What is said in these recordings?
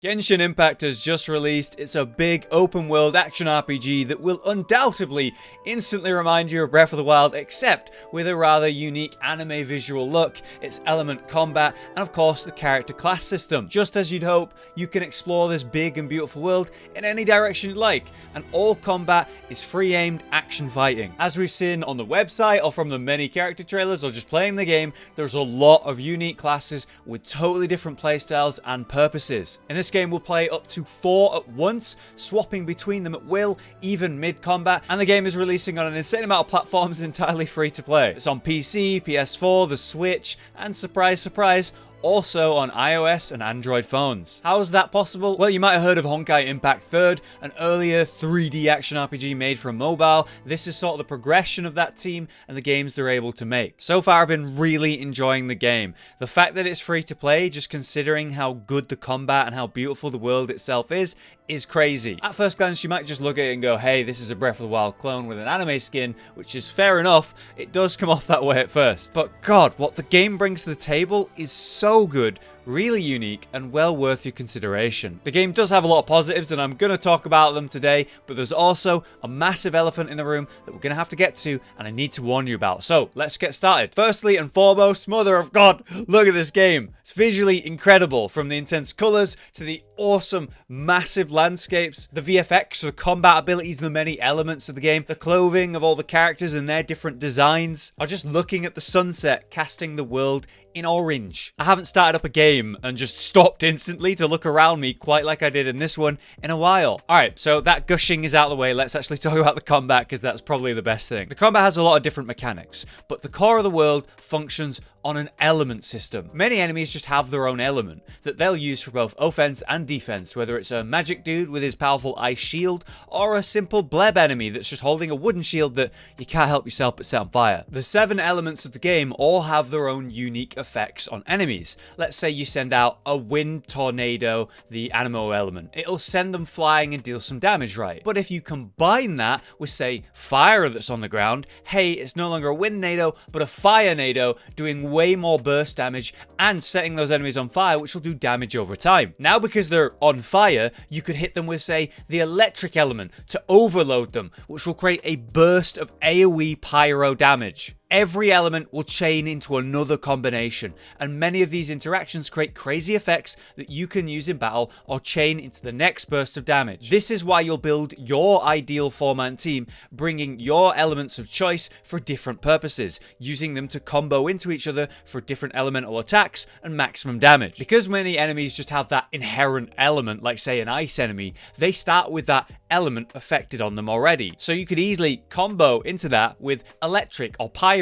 Genshin Impact has just released. It's a big open world action RPG that will undoubtedly instantly remind you of Breath of the Wild, except with a rather unique anime visual look, its element combat, and of course the character class system. Just as you'd hope, you can explore this big and beautiful world in any direction you'd like, and all combat is free-aimed action fighting. As we've seen on the website or from the many character trailers or just playing the game, there's a lot of unique classes with totally different playstyles and purposes. In this game, we'll play up to 4 at once, swapping between them at will, even mid-combat, and the game is releasing on an insane amount of platforms entirely free to play. It's on PC, PS4, the Switch, and surprise, surprise, also on iOS and Android phones. How is that possible? Well, you might have heard of Honkai Impact 3rd, an earlier 3D action RPG made for mobile. This is sort of the progression of that team and the games they're able to make. So far, I've been really enjoying the game. The fact that it's free to play, just considering how good the combat and how beautiful the world itself is crazy. At first glance, you might just look at it and go, hey, this is a Breath of the Wild clone with an anime skin, which is fair enough. It does come off that way at first. But God, what the game brings to the table is so good, really unique, and well worth your consideration. The game does have a lot of positives, and I'm going to talk about them today, but there's also a massive elephant in the room that we're going to have to get to, and I need to warn you about. So, let's get started. Firstly and foremost, mother of God, look at this game. It's visually incredible, from the intense colors to the awesome, massive landscapes, the VFX, the combat abilities, the many elements of the game, the clothing of all the characters and their different designs, or just looking at the sunset casting the world in orange. I haven't started up a game and just stopped instantly to look around me quite like I did in this one in a while. Alright, so that gushing is out of the way. Let's actually talk about the combat, because that's probably the best thing. The combat has a lot of different mechanics, but the core of the world functions on an element system. Many enemies just have their own element that they'll use for both offense and defense, whether it's a magic dude with his powerful ice shield or a simple bleb enemy that's just holding a wooden shield that you can't help yourself but set on fire. The 7 elements of the game all have their own unique effects on enemies. Let's say you send out a wind tornado, the anemo element. It'll send them flying and deal some damage, right? But if you combine that with, say, fire that's on the ground, hey, it's no longer a wind nado, but a fire nado doing way more burst damage and setting those enemies on fire, which will do damage over time. Now, because they're on fire, you could hit them with, say, the electric element to overload them, which will create a burst of AoE pyro damage. Every element will chain into another combination, and many of these interactions create crazy effects that you can use in battle or chain into the next burst of damage. This is why you'll build your ideal 4-man team, bringing your elements of choice for different purposes, using them to combo into each other for different elemental attacks and maximum damage. Because many enemies just have that inherent element, like say an ice enemy, they start with that element affected on them already. So you could easily combo into that with electric or pyro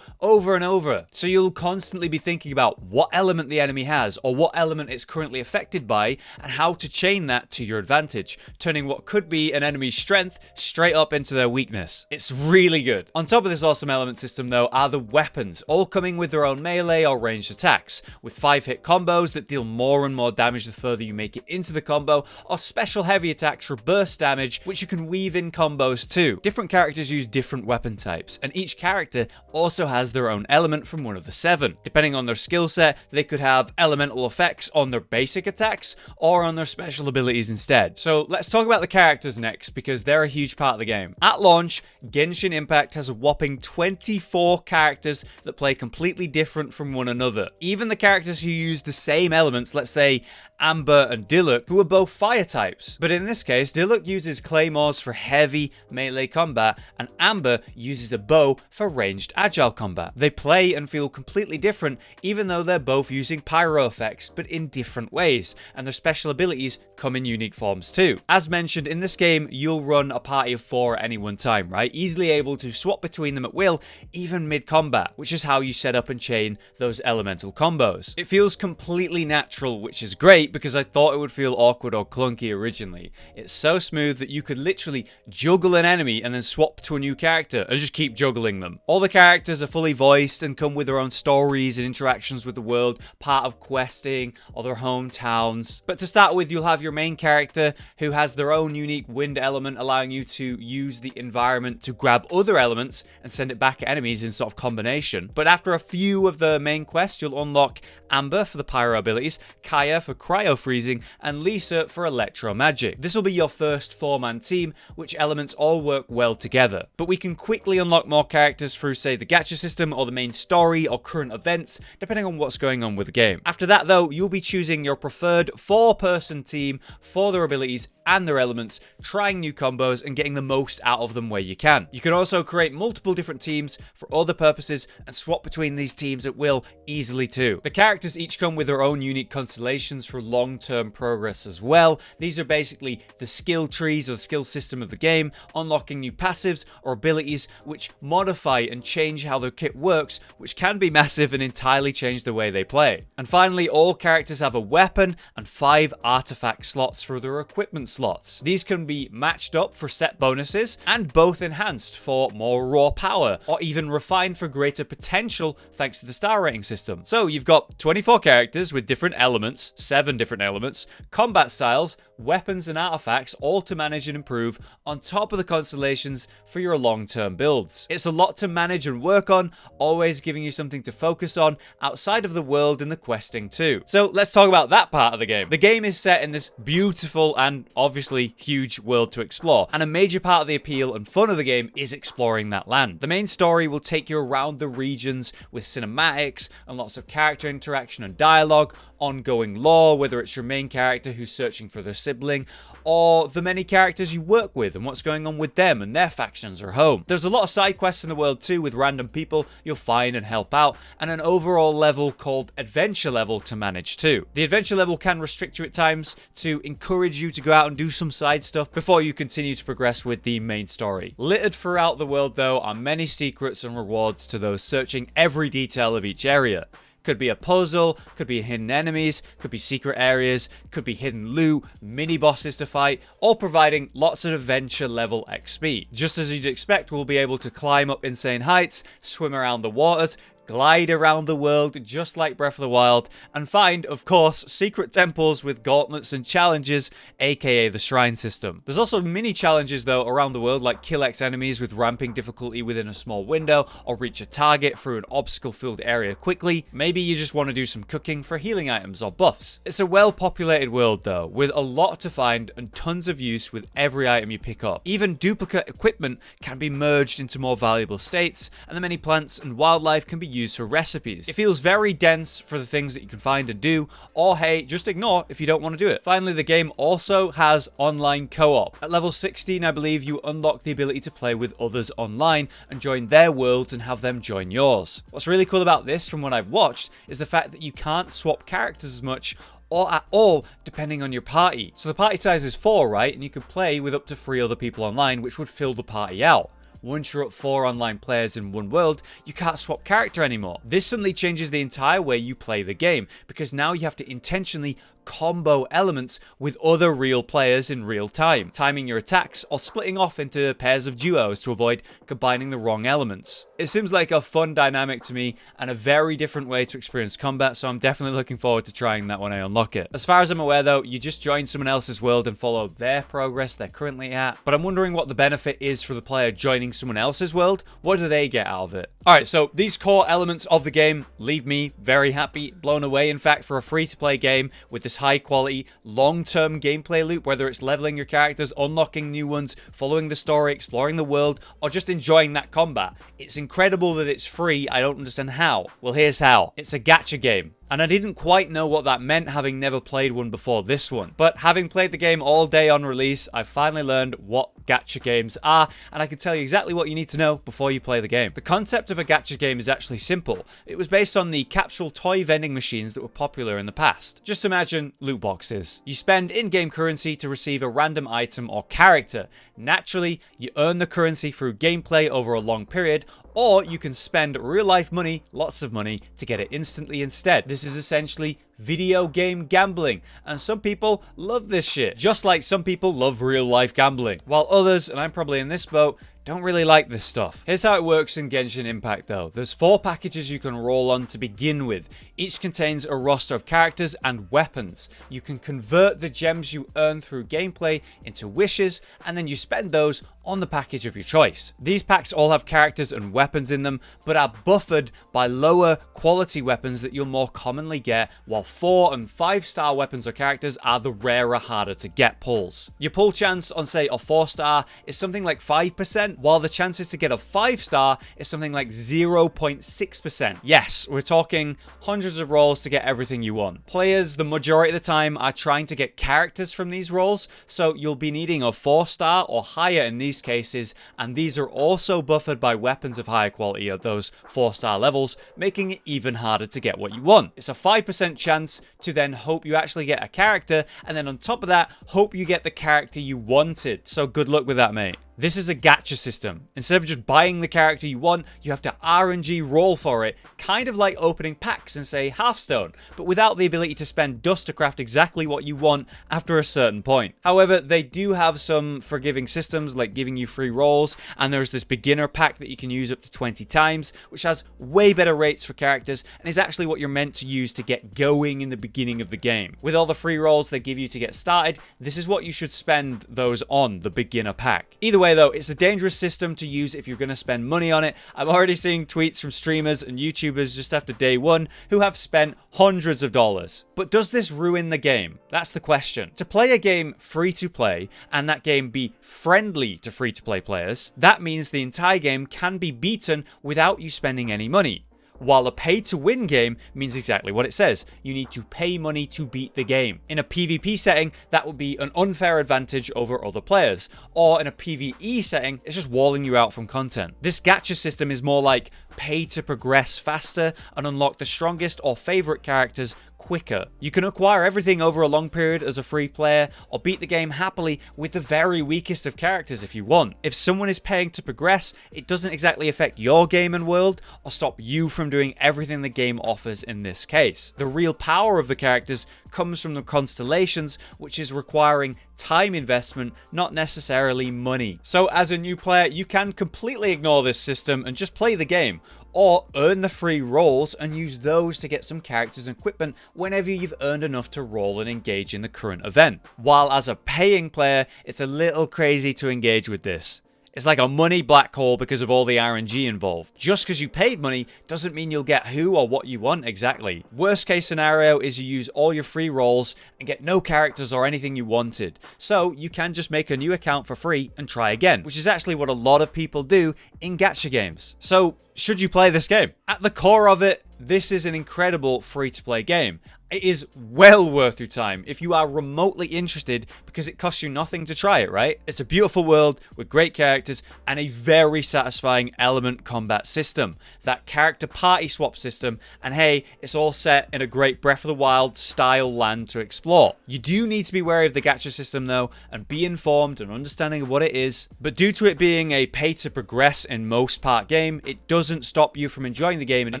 over and over. So you'll constantly be thinking about what element the enemy has or what element it's currently affected by and how to chain that to your advantage, turning what could be an enemy's strength straight up into their weakness. It's really good. On top of this awesome element system though are the weapons, all coming with their own melee or ranged attacks, with 5-hit combos that deal more and more damage the further you make it into the combo, or special heavy attacks for burst damage, which you can weave in combos too. Different characters use different weapon types, and each character also has their own element from one of the 7. Depending on their skill set, they could have elemental effects on their basic attacks or on their special abilities instead. So let's talk about the characters next, because they're a huge part of the game. At launch, Genshin Impact has a whopping 24 characters that play completely different from one another. Even the characters who use the same elements, let's say Amber and Diluc, who are both fire types. But in this case, Diluc uses claymores for heavy melee combat, and Amber uses a bow for ranged agile combat. They play and feel completely different, even though they're both using pyro effects, but in different ways, and their special abilities come in unique forms too. As mentioned, in this game, you'll run a party of 4 at any one time, right? Easily able to swap between them at will, even mid-combat, which is how you set up and chain those elemental combos. It feels completely natural, which is great, because I thought it would feel awkward or clunky originally. It's so smooth that you could literally juggle an enemy and then swap to a new character and just keep juggling them. All the characters are fully voiced and come with their own stories and interactions with the world, part of questing or their hometowns. But to start with, you'll have your main character who has their own unique wind element, allowing you to use the environment to grab other elements and send it back at enemies in sort of combination. But after a few of the main quests, you'll unlock Amber for the pyro abilities, Kaya for cryo freezing, and Lisa for electro magic. This will be your first 4-man team, which elements all work well together. But we can quickly unlock more characters through, say, the gacha system or the main story or current events, depending on what's going on with the game. After that though, you'll be choosing your preferred 4-person team for their abilities and their elements, trying new combos and getting the most out of them where you can. You can also create multiple different teams for other purposes and swap between these teams at will easily too. The characters each come with their own unique constellations for long-term progress as well. These are basically the skill trees or the skill system of the game, unlocking new passives or abilities which modify and change how the kit works, which can be massive and entirely change the way they play. And finally, all characters have a weapon and 5 artifact slots for their equipment slots. These can be matched up for set bonuses and both enhanced for more raw power, or even refined for greater potential thanks to the star rating system. So you've got 24 characters with different elements, 7 different elements, combat styles, weapons and artifacts, all to manage and improve on top of the constellations for your long-term builds. It's a lot to manage and work on, always giving you something to focus on outside of the world and the questing too. So let's talk about that part of the game. The game is set in this beautiful and obviously huge world to explore, and a major part of the appeal and fun of the game is exploring that land. The main story will take you around the regions with cinematics and lots of character interaction and dialogue, ongoing lore, whether it's your main character who's searching for their sibling, or the many characters you work with and what's going on with them and their factions or home. There's a lot of side quests in the world too, with random people you'll find and help out, and an overall level called adventure level to manage too. The adventure level can restrict you at times to encourage you to go out and do some side stuff before you continue to progress with the main story. Littered throughout the world though are many secrets and rewards to those searching every detail of each area. Could be a puzzle, could be hidden enemies, could be secret areas, could be hidden loot, mini bosses to fight, all providing lots of adventure level XP. Just as you'd expect, we'll be able to climb up insane heights, swim around the waters, glide around the world just like Breath of the Wild, and find, of course, secret temples with gauntlets and challenges, aka the shrine system. There's also mini challenges though around the world, like kill X enemies with ramping difficulty within a small window, or reach a target through an obstacle-filled area quickly. Maybe you just want to do some cooking for healing items or buffs. It's a well-populated world though, with a lot to find and tons of use with every item you pick up. Even duplicate equipment can be merged into more valuable states, and the many plants and wildlife can be used for recipes. It feels very dense for the things that you can find and do, or hey, just ignore if you don't want to do it. Finally, the game also has online co-op. At level 16, I believe, you unlock the ability to play with others online and join their worlds and have them join yours. What's really cool about this, from what I've watched, is the fact that you can't swap characters as much or at all, depending on your party. So the party size is 4, right? And you could play with up to 3 other people online, which would fill the party out. Once you're up 4 online players in one world, you can't swap character anymore. This suddenly changes the entire way you play the game, because now you have to intentionally combo elements with other real players in real time, timing your attacks or splitting off into pairs of duos to avoid combining the wrong elements. It seems like a fun dynamic to me and a very different way to experience combat, so I'm definitely looking forward to trying that when I unlock it. As far as I'm aware though, you just join someone else's world and follow their progress they're currently at, but I'm wondering what the benefit is for the player joining someone else's world. What do they get out of it? Alright, so these core elements of the game leave me very happy, blown away in fact, for a free-to-play game with this high quality, long-term gameplay loop, whether it's leveling your characters, unlocking new ones, following the story, exploring the world, or just enjoying that combat. It's incredible that it's free. I don't understand how. Well, here's how. It's a gacha game. And I didn't quite know what that meant, having never played one before this one. But having played the game all day on release, I finally learned what gacha games are, and I can tell you exactly what you need to know before you play the game. The concept of a gacha game is actually simple. It was based on the capsule toy vending machines that were popular in the past. Just imagine loot boxes. You spend in-game currency to receive a random item or character. Naturally, you earn the currency through gameplay over a long period, or you can spend real-life money, lots of money, to get it instantly instead. This is essentially video game gambling, and some people love this shit, just like some people love real-life gambling, while others, and I'm probably in this boat, don't really like this stuff. Here's how it works in Genshin Impact though. There's 4 packages you can roll on to begin with. Each contains a roster of characters and weapons. You can convert the gems you earn through gameplay into wishes, and then you spend those on the package of your choice. These packs all have characters and weapons in them, but are buffered by lower quality weapons that you'll more commonly get while 4 and 5-star weapons or characters are the rarer, harder to get pulls. Your pull chance on, say, a 4-star is something like 5%, while the chances to get a 5-star is something like 0.6%. Yes, we're talking hundreds of rolls to get everything you want. Players, the majority of the time, are trying to get characters from these rolls, so you'll be needing a 4-star or higher in these cases, and these are also buffered by weapons of higher quality at those 4-star levels, making it even harder to get what you want. It's a 5% chance to then hope you actually get a character, and then on top of that, hope you get the character you wanted. So good luck with that, mate. This is a gacha system. Instead of just buying the character you want, you have to RNG roll for it, kind of like opening packs in, say, Hearthstone, but without the ability to spend dust to craft exactly what you want after a certain point. However, they do have some forgiving systems, like giving you free rolls, and there's this beginner pack that you can use up to 20 times, which has way better rates for characters, and is actually what you're meant to use to get going in the beginning of the game. With all the free rolls they give you to get started, this is what you should spend those on, the beginner pack. Either way, though, it's a dangerous system to use if you're going to spend money on it. I'm already seeing tweets from streamers and YouTubers just after day one who have spent hundreds of dollars. But does this ruin the game? That's the question. To play a game free to play, and that game be friendly to free to play players, that means the entire game can be beaten without you spending any money. While a pay-to-win game means exactly what it says. You need to pay money to beat the game. In a PvP setting, that would be an unfair advantage over other players. Or in a PvE setting, it's just walling you out from content. This gacha system is more like pay to progress faster and unlock the strongest or favorite characters quicker. You can acquire everything over a long period as a free player, or beat the game happily with the very weakest of characters if you want. If someone is paying to progress, it doesn't exactly affect your game and world, or stop you from doing everything the game offers in this case. The real power of the characters comes from the constellations, which is requiring time investment, not necessarily money. So as a new player, you can completely ignore this system and just play the game, or earn the free rolls and use those to get some characters and equipment whenever you've earned enough to roll and engage in the current event. While as a paying player, it's a little crazy to engage with this. It's like a money black hole because of all the RNG involved. Just because you paid money doesn't mean you'll get who or what you want exactly. Worst case scenario is you use all your free rolls and get no characters or anything you wanted. So you can just make a new account for free and try again, which is actually what a lot of people do in gacha games. So should you play this game? At the core of it, this is an incredible free-to-play game. It is well worth your time if you are remotely interested, because it costs you nothing to try it, right? It's a beautiful world with great characters and a very satisfying element combat system. That character party swap system, and hey, it's all set in a great Breath of the Wild style land to explore. You do need to be wary of the gacha system though, and be informed and understanding of what it is. But due to it being a pay to progress in most part game, it doesn't stop you from enjoying the game and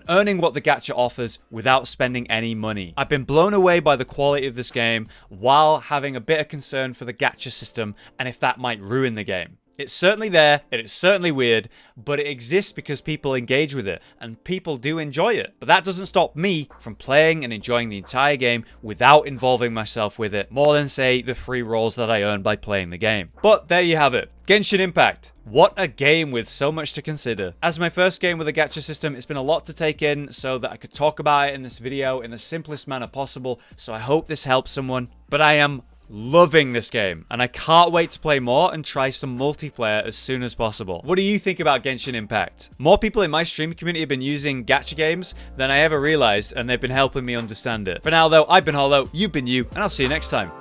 earning what the gacha offers without spending any money. I've been blown away by the quality of this game while having a bit of concern for the gacha system and if that might ruin the game. It's certainly there, it is certainly weird, but it exists because people engage with it, and people do enjoy it. But that doesn't stop me from playing and enjoying the entire game without involving myself with it, more than, say, the free rolls that I earn by playing the game. But there you have it. Genshin Impact. What a game with so much to consider. As my first game with a gacha system, it's been a lot to take in so that I could talk about it in this video in the simplest manner possible, so I hope this helps someone. But I am loving this game, and I can't wait to play more and try some multiplayer as soon as possible. What do you think about Genshin Impact? More people in my stream community have been using gacha games than I ever realized, and they've been helping me understand it. For now though, I've been Hollow, you've been you, and I'll see you next time.